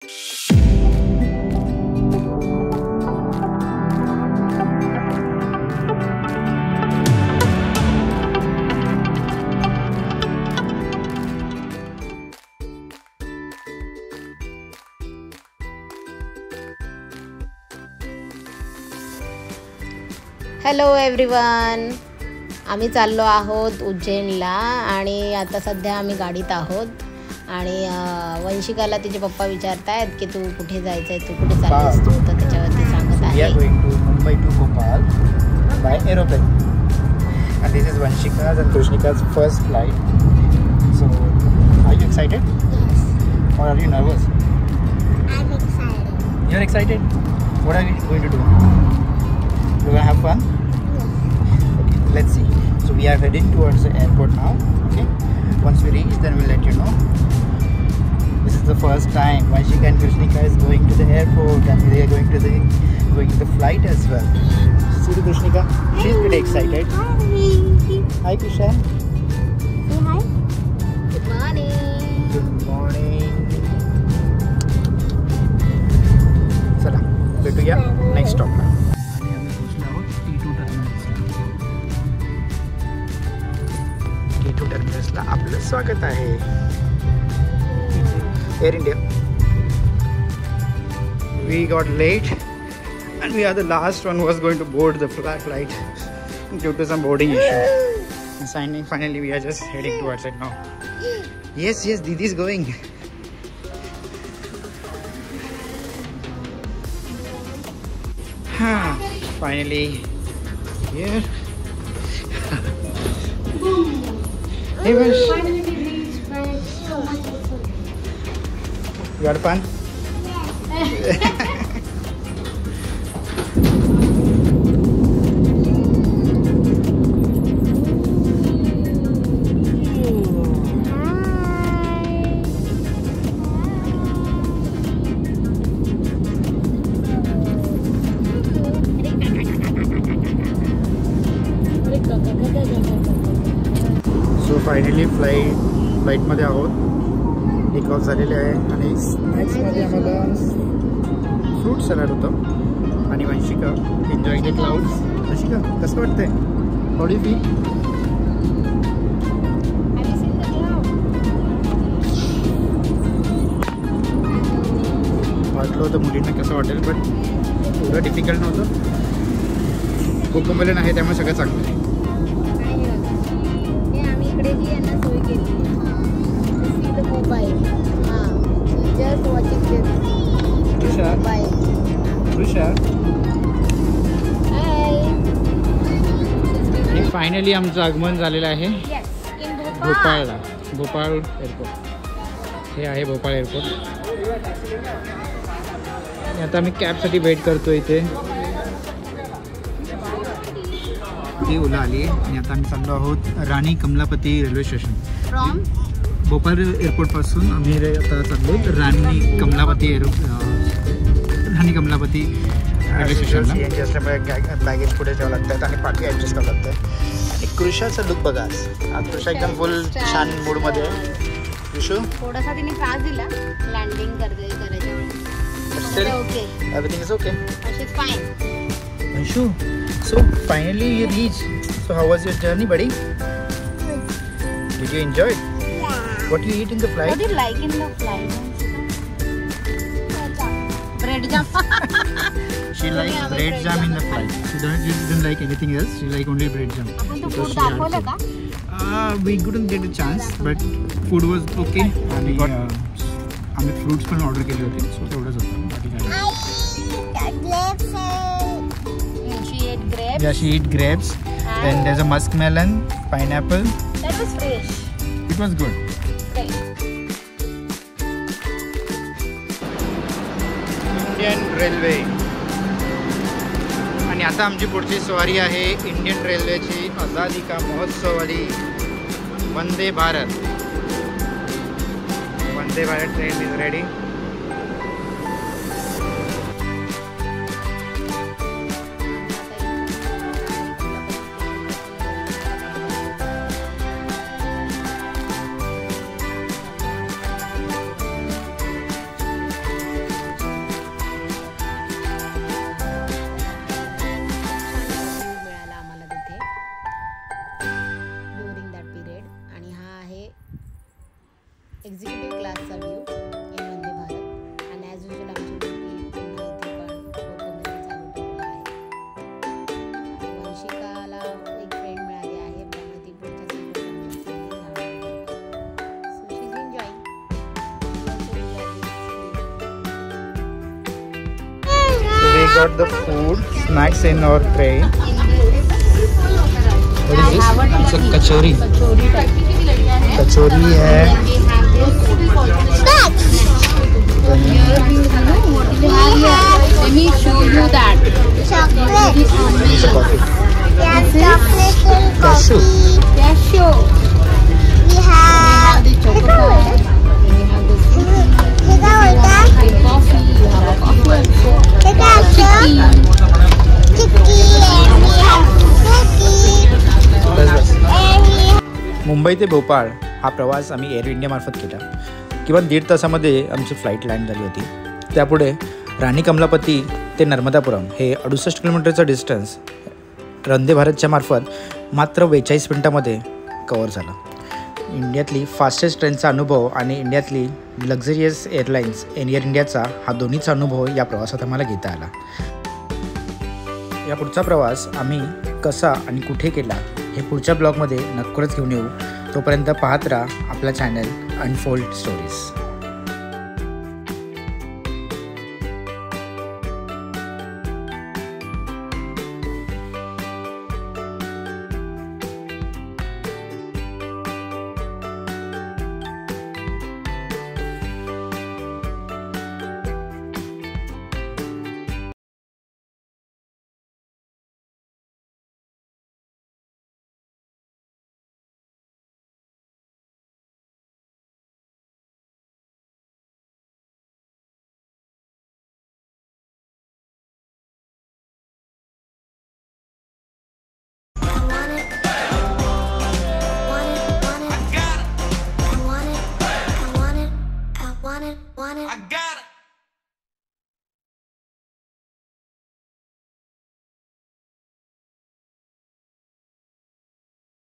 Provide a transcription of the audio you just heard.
Hello everyone, आम्ही चाललो आहोत उज्जैनला आणि आता सध्या आम्ही गाडीत आहोत आणि वंशिकाला तिचे पप्पा विचारतायत की तू कुठे जायचं आहे, तू कुठे चाललीस तू, तर त्याच्यावरती सांगत आहे. We are going to Mumbai to Bhopal by aeroplane and this is Vanshika's and Krishnika's first flight. So are you excited? Yes. Or are you nervous? I'm excited. You're excited? What are we going to do? We're gonna have fun? Yes. Okay, let's see. So we are heading towards the airport now. Okay. Once we reach, then we'll let you know. This is the first time Vanshika and Krishnika is going to the airport, and they are going to the flight as well. See the Krishnika? She's pretty excited. Hi. Hi Krishan. Say hi. Good morning. Good morning. चला भेटूया next स्टॉपला. आणि आम्ही पोहोचलो आहोत T2 टर्मिनल्सला. T2 टर्मिनल्सला आपलं स्वागत आहे. Air India. We got late and we are the last one who was going to board the flight due to some boarding issue. And finally we are just heading towards it now. Yes, Didi is going. Finally here. Hey Vash, Finally we reached by so much fun. you had fun? So finally फ्लाईटमध्ये आहोत. Take of झालेले आहे आणि स्नॅक्समध्ये आम्हाला fruit salad होतं आणि Vanshika enjoy the clouds. Vanshika कसं वाटतंय? How do you feel? वाटलं होतं मुलींना कसं वाटेल, पण एवढं डिफिकल्ट नव्हतं. कोकोमेलन आहे त्यामुळे सगळं चांगलं आहे. आम्ही इकडे जी यांना सोय केली. See the mobile. Just watching this mobile. आणि फायनली आमचं आगमन झालेलं आहे भोपाळला. भोपाळ एअरपोर्ट हे आहे भोपाळ एअरपोर्ट. आता आम्ही कॅबसाठी वेट करतो इथे. ती ओला आली आहे आणि आता आम्ही चाललो आहोत Rani Kamlapati railway station. From Bhopal एअरपोर्टपासून आम्ही आता चाललो राणी कमलापती रेल्वे स्टेशनला. CNG असल्यामुळे बॅगेज पुढे ठेवावं लागतात आणि पाठी ॲडजस्ट करावं लागतं. आणि कृषाचा लुक बघा आज कृषा एकदम फुल छान मूडमध्ये आहे. कृषू थोडासा तिने त्रास दिला लँडिंग करायच्या वेळेस. Okay, everything is okay. She is fine. Anshu, so finally you reached. So how was your journey, buddy? Did you enjoy it? Yeah. What you eat in the flight? What do you like in the flight? Bread jam. She likes bread jam in the flight. She didn't like anything else. She liked only bread jam. आपण तो Because food she had दाखवलं का? We couldn't get a chance, but food was okay. आणि आम्ही fruits पण order केले होते, सो तेवढंच होतं. बाकी काय She ate grapes. Yeah, she eat grapes. Then there's a muskmelon, pineapple. That was fresh. It was good. Great. Indian railway. आणि आता आमची पुढची सवारी आहे इंडियन रेल्वेची आझादी का महोत्सववाली Vande Bharat. Vande Bharat train is ready. got the food, snacks in our tray. What is this? It's a kachori. Kachori hai. Let me show you that. Chocolate. It's a coffee. Yeah, chocolate and Cashew. Cashew. We have The chocolate. We have this coffee. You have a coffee also. chicky and we have cookie बस. and we have Mumbai ते भोपाळ हा प्रवास आम्ही air इंडियामार्फत केला. किमान 1.5 तासामध्ये आमची flight land झाली होती. त्यापुढे राणी कमलापती ते नर्मदापुरम हे 68 किलोमीटरचं डिस्टन्स वंदे भारतच्या मार्फत मात्र 42 मिनटामध्ये कवर झालं. इंडियातली फास्टेस्ट ट्रेनचा अनुभव आणि इंडियातली लक्झरियस एअरलाईन्स एअर इंडियाचा हा दोन्हीचा अनुभव या प्रवासात आम्हाला घेता आला. या पुढचा प्रवास आम्ही कसा आणि कुठे केला हे पुढच्या ब्लॉगमध्ये नक्कीच घेऊन येऊ. तोपर्यंत पाहत राहा आपला channel unfold stories. want it. I got it.